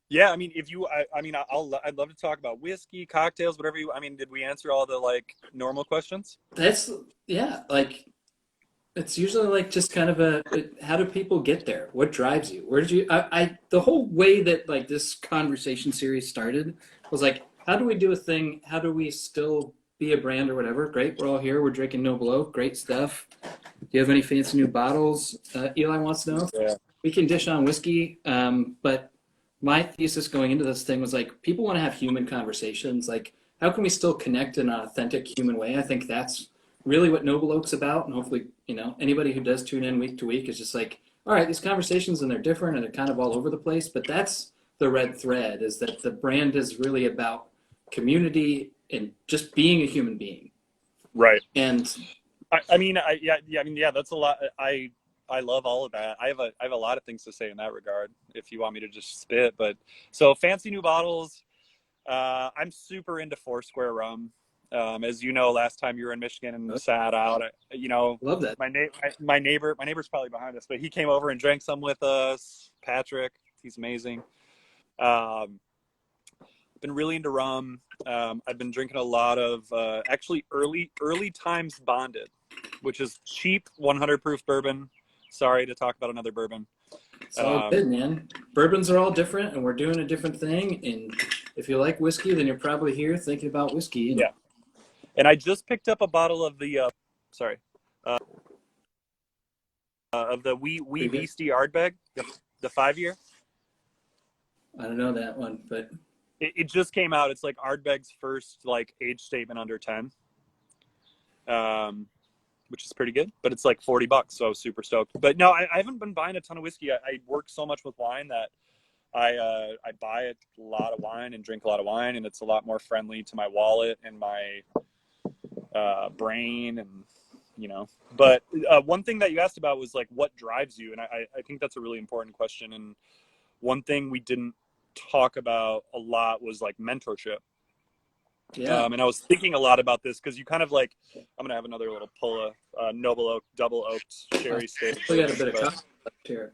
Yeah, I mean, I'd love to talk about whiskey, cocktails, whatever I mean, did we answer all the like normal questions? like it's usually like just kind of how do people get there? What drives you? Where did you? The whole way that like this conversation series started was like, how do we do a thing? How do we still be a brand or whatever? Great, we're all here. We're drinking Noble Oak. Great stuff. Do you have any fancy new bottles? Eli wants to know. Yeah. We can dish on whiskey, but my thesis going into this thing was like, people want to have human conversations. Like, how can we still connect in an authentic human way? I think that's really what Noble Oak's about. And hopefully, you know, anybody who does tune in week to week is just like, all right, these conversations, and they're different and they're kind of all over the place, but that's the red thread, is that the brand is really about community and just being a human being. Right. And that's a lot. I love all of that. I have a lot of things to say in that regard, if you want me to just spit. But so fancy new bottles. I'm super into Foursquare rum. As you know, last time you were in Michigan and sat out, Love that. my neighbor's probably behind us, but he came over and drank some with us. Patrick, he's amazing. I've been really into rum. I've been drinking a lot of actually early times bonded, which is cheap 100 proof bourbon. Sorry to talk about another bourbon. It's all good, man. Bourbons are all different, and we're doing a different thing. And if you like whiskey, then you're probably here thinking about whiskey. Yeah. And I just picked up a bottle of the of the Wee Beastie Ardbeg, the 5-year. I don't know that one, but it just came out. It's like Ardbeg's first like age statement under 10, which is pretty good. But it's like $40, so I was super stoked. But no, I haven't been buying a ton of whiskey. I work so much with wine that I buy a lot of wine and drink a lot of wine, and it's a lot more friendly to my wallet and my brain, and But one thing that you asked about was like what drives you, and I think that's a really important question. And one thing we didn't talk about a lot was like mentorship. yeah. And I was thinking a lot about this because you kind of like, I'm gonna have another little pull of Noble Oak double oaked sherry state. We got a bit of coffee left here.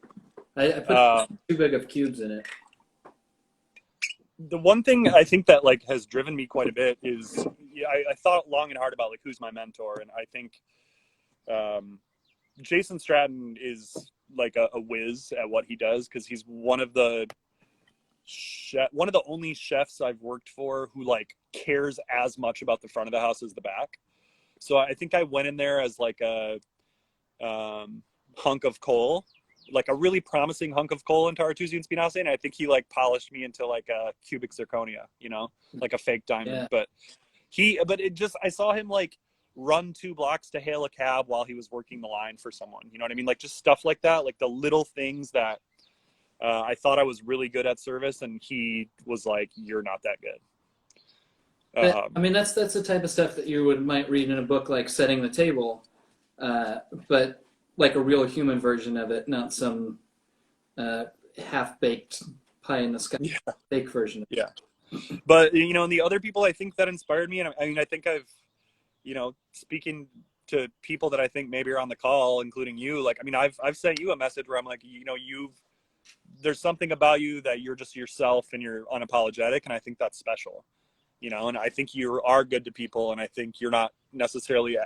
I put too big of cubes in it. The one thing I think that like has driven me quite a bit is I thought long and hard about like who's my mentor, and I think Jason Stratton is like a whiz at what he does because he's one of the only chefs I've worked for who like cares as much about the front of the house as the back. So I think I went in there as like a hunk of coal, like a really promising hunk of coal into Artusi and Spinaci, and I think he like polished me into like a cubic zirconia, like a fake diamond. Yeah. But I saw him like run 2 blocks to hail a cab while he was working the line for someone. You know what I mean? Like just stuff like that, like the little things that I thought I was really good at service, and he was like, "You're not that good." I mean, that's the type of stuff that you might read in a book like Setting the Table, but like a real human version of it, not some half-baked pie in the sky fake version. Yeah. But and the other people I think that inspired me, and I mean, I think I've, speaking to people that I think maybe are on the call, including you, like, I mean, I've sent you a message where I'm like, there's something about you that you're just yourself and you're unapologetic, and I think that's special, and I think you are good to people, and I think you're not necessarily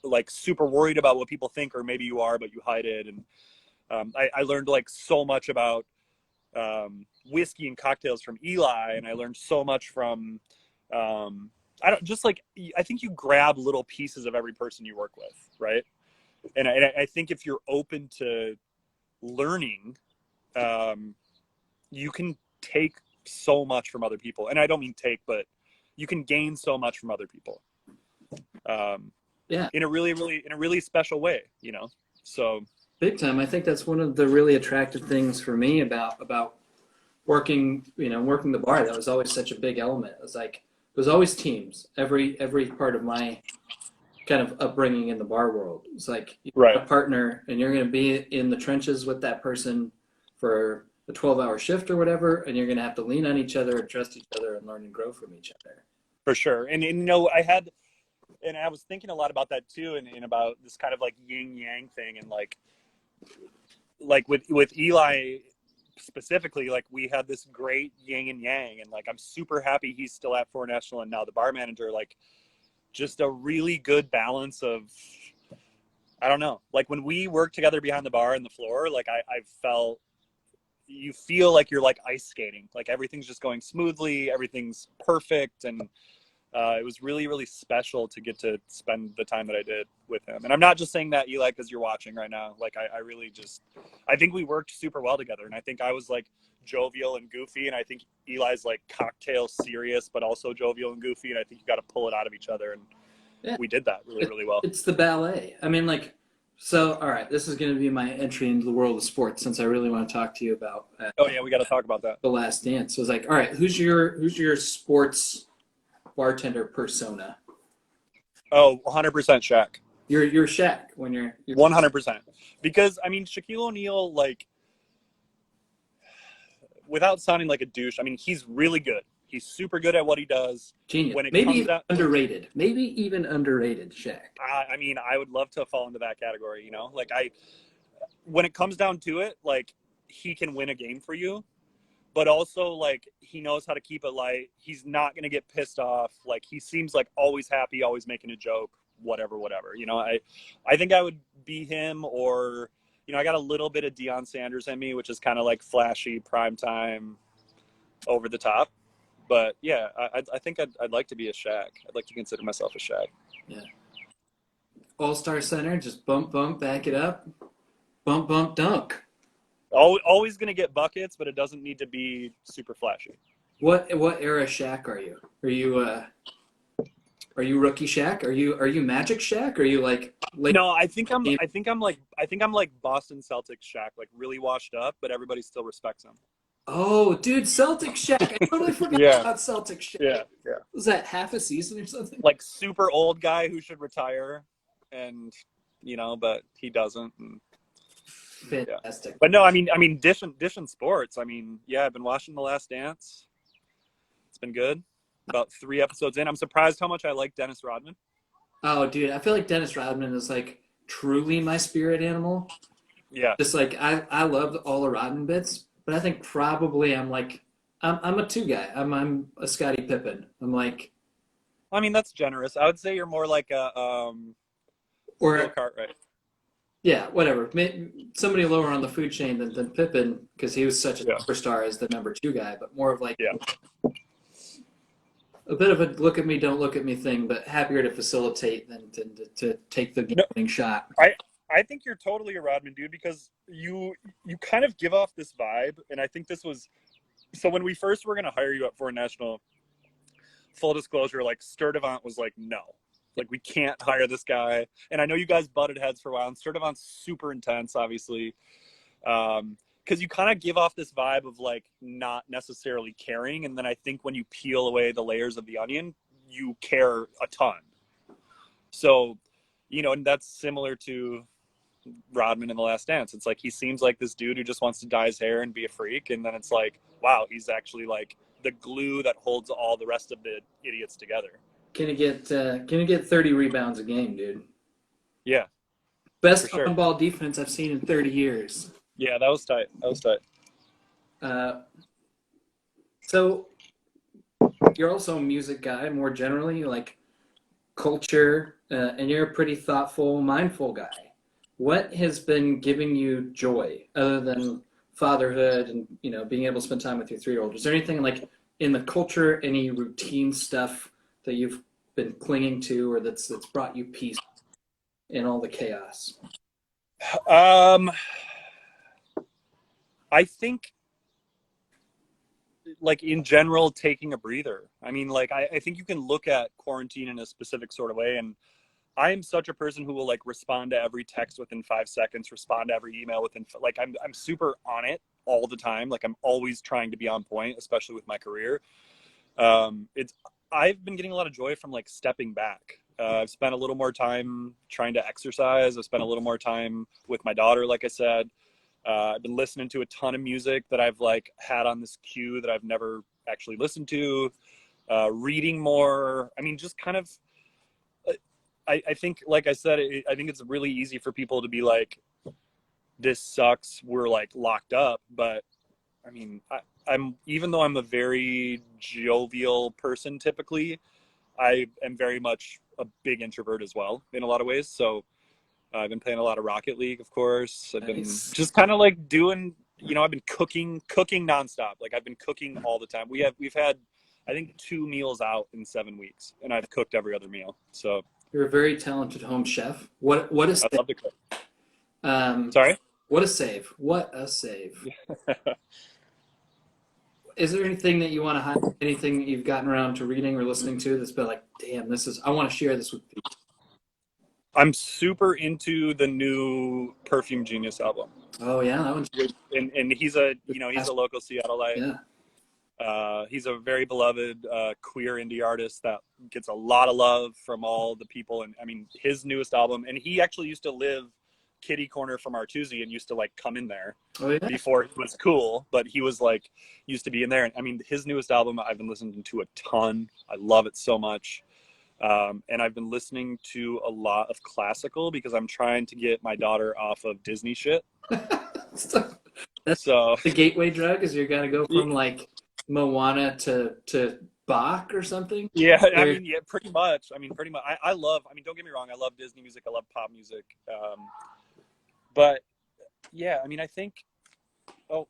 like super worried about what people think, or maybe you are, but you hide it. And I learned like so much about whiskey and cocktails from Eli, and I learned so much from I think you grab little pieces of every person you work with, right? And I think if you're open to learning, you can take so much from other people, and I don't mean take, but you can gain so much from other people. In a really special way, So big time. I think that's one of the really attractive things for me about working, working the bar. That was always such a big element. It was always teams. Every part of my kind of upbringing in the bar world. It's like you're a partner, and you're going to be in the trenches with that person for a 12-hour shift or whatever, and you're going to have to lean on each other and trust each other and learn and grow from each other. For sure. And I was thinking a lot about that too, and about this kind of like yin yang thing, and like with Eli specifically, like we had this great yin and yang, and like I'm super happy he's still at Four National and now the bar manager. Like just a really good balance of, I don't know, like when we work together behind the bar and the floor, like I felt, you feel like you're like ice skating, like everything's just going smoothly, everything's perfect, and it was really, really special to get to spend the time that I did with him. And I'm not just saying that, Eli, because you're watching right now. Like, I really just, I think we worked super well together. And I think I was like jovial and goofy. And I think Eli's like cocktail serious, but also jovial and goofy. And I think you got to pull it out of each other. And we did that really, really well. It's the ballet. I mean, like, so, all right, this is going to be my entry into the world of sports, since I really want to talk to you about. Oh yeah, we got to talk about that. The Last Dance. So it's like, all right, who's your sports bartender persona? Oh, 100% Shaq. You're Shaq when you're 100%. Because I mean, Shaquille O'Neal, like, without sounding like a douche, I mean, he's really good. He's super good at what he does. Genius. When it Maybe comes even down, underrated. Maybe even underrated, Shaq. I mean, I would love to fall into that category. You know, like when it comes down to it, like he can win a game for you, but also like he knows how to keep it light. He's not going to get pissed off. Like he seems like always happy, always making a joke, whatever. You know, I think I would be him, or, you know, I got a little bit of Deion Sanders in me, which is kind of like flashy, primetime, over the top. But yeah, I think I'd like to be a Shaq. I'd like to consider myself a Shaq. Yeah. All-Star center, just bump, bump, back it up. Bump, bump, dunk. Always going to get buckets, but it doesn't need to be super flashy. What era Shaq are you? Are you rookie Shaq? Are you Magic Shaq? Are you like late? No, I think I'm like Boston Celtics Shaq, like really washed up, but everybody still respects him. Oh, dude, Celtic Shaq. I totally forgot Yeah. about Celtic Shaq. Yeah. Was that half a season or something? Like super old guy who should retire, and you know, but he doesn't. And, fantastic. yeah. But no, I mean, dishing sports. I mean, yeah, I've been watching The Last Dance. It's been good. About 3 episodes in, I'm surprised how much I like Dennis Rodman. Oh, dude, I feel like Dennis Rodman is like truly my spirit animal. Yeah. Just like I love all the Rodman bits, but I think probably I'm a 2 guy. I'm a Scottie Pippen. I'm like, I mean, that's generous. I would say you're more like a or Bill Cartwright. yeah, whatever. Somebody lower on the food chain than Pippen, because he was such a superstar as the number 2 guy, but more of like a bit of a look at me, don't look at me thing, but happier to facilitate than to take the game-winning shot. I think you're totally a Rodman dude, because you kind of give off this vibe, and I think this was so when we first were going to hire you up for a national. Full disclosure, like Sturdivant was like, no, like we can't hire this guy, and I know you guys butted heads for a while, and Sturdivant's super intense, obviously, because you kind of give off this vibe of like not necessarily caring, and then I think when you peel away the layers of the onion, you care a ton. So, you know, and that's similar to Rodman in The Last Dance. It's like he seems like this dude who just wants to dye his hair and be a freak, and then it's like, wow, he's actually like the glue that holds all the rest of the idiots together. Can you get 30 rebounds a game, dude? Yeah. Best on-ball defense I've seen in 30 years. Yeah, that was tight. So you're also a music guy, more generally, like culture, and you're a pretty thoughtful, mindful guy. What has been giving you joy other than fatherhood and, you know, being able to spend time with your 3-year-old? Is there anything like in the culture, any routine stuff that you've been clinging to, or that's brought you peace in all the chaos? I think, like, in general, taking a breather. I mean, like, I think you can look at quarantine in a specific sort of way, and I am such a person who will like respond to every text within 5 seconds, respond to every email within, like, I'm super on it all the time. Like, I'm always trying to be on point, especially with my career. I've been getting a lot of joy from like stepping back. I've spent a little more time trying to exercise. I've spent a little more time with my daughter, like I said. I've been listening to a ton of music that I've like had on this queue that I've never actually listened to. Reading more. I mean, just kind of. I think, like I said, I think it's really easy for people to be like, "This sucks. We're like locked up." But I mean, I'm even though I'm a very jovial person typically, I am very much a big introvert as well in a lot of ways. So I've been playing a lot of Rocket League, of course. I've been just kind of like doing, you know, I've been cooking nonstop. Like I've been cooking all the time. We've had, I think, 2 meals out in 7 weeks, and I've cooked every other meal. So you're a very talented home chef. What a save. I love to cook. Sorry? What a save. What a save. Is there anything that you want to highlight, anything that you've gotten around to reading or listening to that's been like, damn, I want to share this with people? I'm super into the new Perfume Genius album. Oh yeah, that one's good. And he's a local Seattleite. Yeah. He's a very beloved queer indie artist that gets a lot of love from all the people. And I mean, his newest album, and he actually used to live kitty corner from Artusi and used to like come in there Oh yeah. before it was cool, but he was like used to be in there. And I mean, his newest album I've been listening to a ton. I love it so much. And I've been listening to a lot of classical because I'm trying to get my daughter off of Disney shit. So that's So the gateway drug is you got to go from like Moana to Bach or something. yeah, I Or, mean, yeah, pretty much. I mean, pretty much. I love, I mean, don't get me wrong. I love Disney music. I love pop music. But yeah, I mean, I think, oh,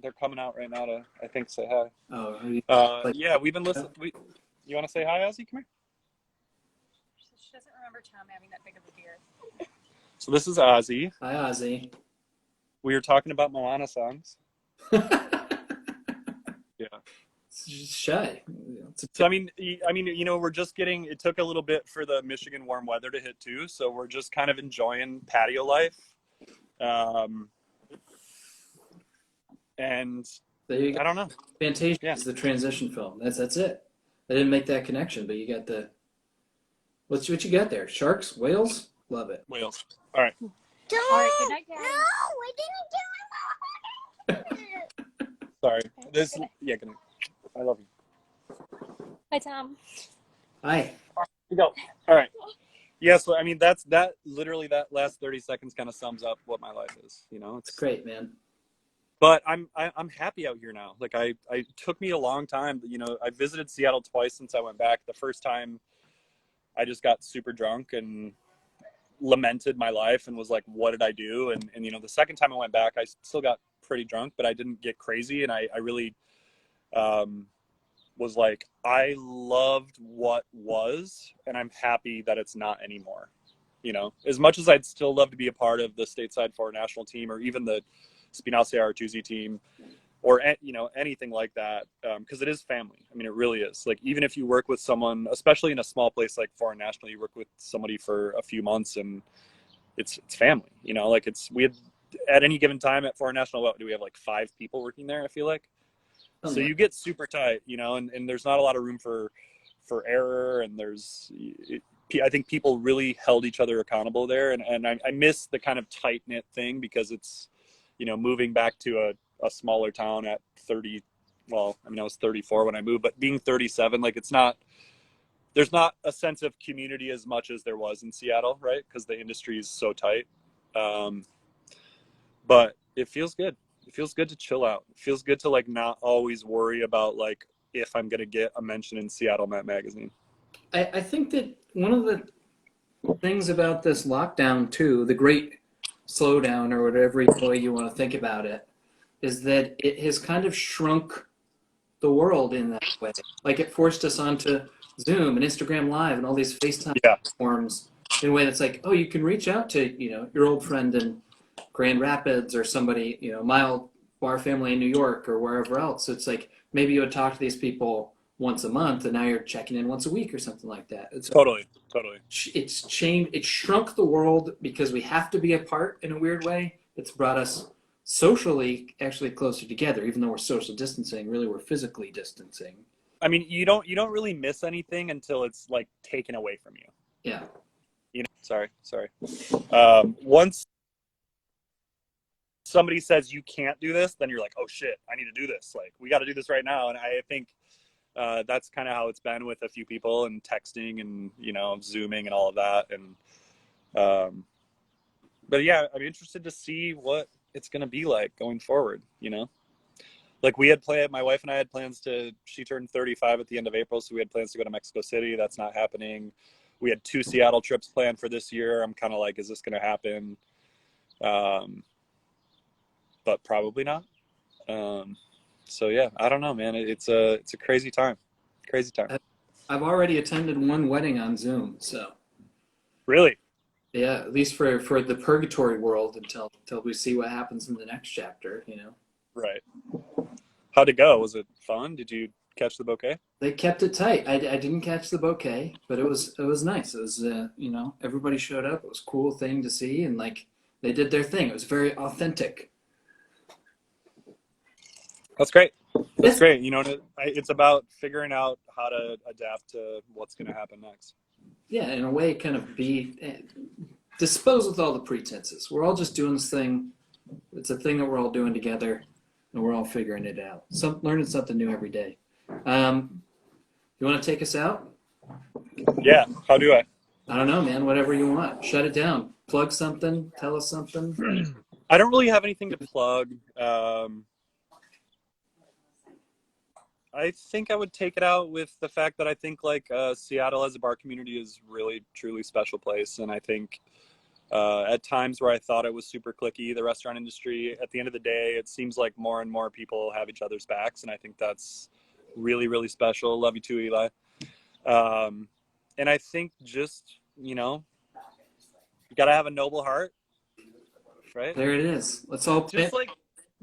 they're coming out right now to, I think, say hi. oh, like, Yeah, we've been listening. You want to say hi, Ozzy? Come here. She doesn't remember Tom having that big of a beard. So this is Ozzy. hi Ozzy. We were talking about Moana songs. Yeah. It's just shy. So I mean, you know, we're just getting. It took a little bit for the Michigan warm weather to hit too, so we're just kind of enjoying patio life. And There you go. I don't know. Fantasia is the transition film. That's it. I didn't make that connection, but you got the what you got there? Sharks, whales, love it. Whales. All right. All right, good night, Dad. No, I didn't do it. Sorry. This. Yeah. Good night. I love you. Hi, Tom. Hi. You go. All right. Yeah. So I mean, that literally that last 30 seconds kind of sums up what my life is. You know, It's great, man. But I'm happy out here now. Like I took me a long time. You know, I visited Seattle twice since I went back. The first time, I just got super drunk and lamented my life and was like, what did I do? And you know, the second time I went back, I still got pretty drunk, but I didn't get crazy. And I really was like, I loved what was, and I'm happy that it's not anymore. You know, as much as I'd still love to be a part of the stateside forward national team or even the Spinace Artusi team or, you know, anything like that. Cause it is family. I mean, it really is. Like, even if you work with someone, especially in a small place like foreign national, you work with somebody for a few months and it's family, you know, like we had at any given time at foreign national, what do we have? Like 5 people working there, I feel like. So you get super tight, you know, and there's not a lot of room for error. And I think people really held each other accountable there. And I miss the kind of tight knit thing because it's, you know, moving back to a smaller town at 30, well, I mean, I was 34 when I moved, but being 37, like there's not a sense of community as much as there was in Seattle, right? Because the industry is so tight. But it feels good. It feels good to chill out. It feels good to like not always worry about like if I'm going to get a mention in Seattle Met magazine. I think that one of the things about this lockdown too, the great slowdown or whatever way you want to think about it, is that it has kind of shrunk the world in that way. Like it forced us onto Zoom and Instagram Live and all these FaceTime platforms in a way that's like, oh, you can reach out to, you know, your old friend in Grand Rapids or somebody, you know, my old bar family in New York or wherever else. So it's like maybe you would talk to these people once a month and now you're checking in once a week or something like that. It's Totally. It's changed. It shrunk the world because we have to be apart in a weird way. It's brought us socially actually closer together, even though we're social distancing. Really, we're physically distancing. I mean, you don't really miss anything until it's like taken away from you. Yeah. You know, sorry. Once somebody says you can't do this, then you're like, oh shit, I need to do this. Like, we got to do this right now. And I think that's kind of how it's been with a few people and texting and, you know, Zooming and all of that. And, but yeah, I'm interested to see what it's going to be like going forward, you know? Like my wife and I had plans she turned 35 at the end of April. So we had plans to go to Mexico City. That's not happening. We had 2 Seattle trips planned for this year. I'm kind of like, is this going to happen? But probably not. So yeah, I don't know, man. It's a crazy time. Crazy time. I've already attended one wedding on Zoom, so. Really? Yeah, at least for the purgatory world until we see what happens in the next chapter, you know. Right. How'd it go? Was it fun? Did you catch the bouquet? They kept it tight. I didn't catch the bouquet, but it was nice. It was you know, everybody showed up. It was a cool thing to see, and like they did their thing. It was very authentic. That's great. That's great. You know, it's about figuring out how to adapt to what's going to happen next. Yeah, in a way, kind of dispose with all the pretenses. We're all just doing this thing. It's a thing that we're all doing together, and we're all figuring it out. Learning something new every day. You want to take us out? Yeah. How do I? I don't know, man. Whatever you want. Shut it down. Plug something. Tell us something. I don't really have anything to plug. I think I would take it out with the fact that I think like Seattle as a bar community is really truly special place, and I think at times where I thought it was super cliquey, the restaurant industry, at the end of the day, it seems like more and more people have each other's backs, and I think that's really really special. Love you too, Eli. And I think just you gotta have a noble heart, right? There it is. Let's all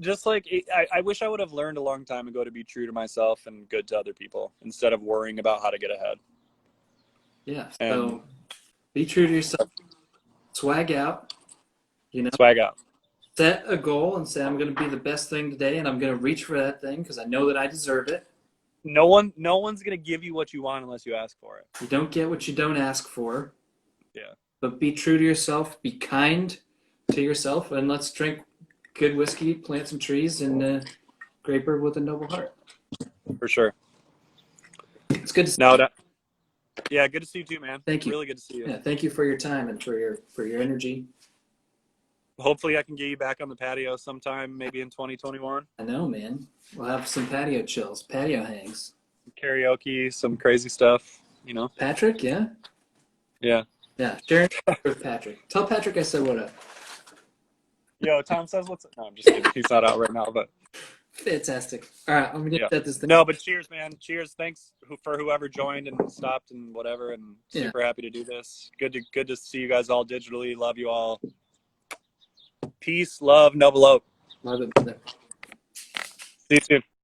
Just like I wish I would have learned a long time ago to be true to myself and good to other people instead of worrying about how to get ahead. Yeah. And So be true to yourself. Swag out. swag out. Set a goal and say, I'm going to be the best thing today, and I'm going to reach for that thing because I know that I deserve it. No one's gonna give you what you want unless you ask for it. You don't get what you don't ask for. Yeah. But be true to yourself. Be kind to yourself, and let's drink good whiskey, plant some trees, and great bird with a noble heart. For sure. It's good to see No, you. yeah, good to see you too, man. Thank you. Really good to see you. Yeah, thank you for your time and for your energy. Hopefully I can get you back on the patio sometime, maybe in 2021. I know, man. We'll have some patio chills, patio hangs. Karaoke, some crazy stuff, Patrick, yeah? Yeah. Yeah, share it with Patrick. Tell Patrick I said what up. Yo, Tom says what's up. No, I'm just kidding. He's not out right now, but Fantastic. All right, I'm going to set this thing. No, but cheers, man. Cheers. Thanks for whoever joined and stopped and whatever, and super happy to do this. Good to see you guys all digitally. Love you all. Peace, love, noble oak. Love it. See you soon.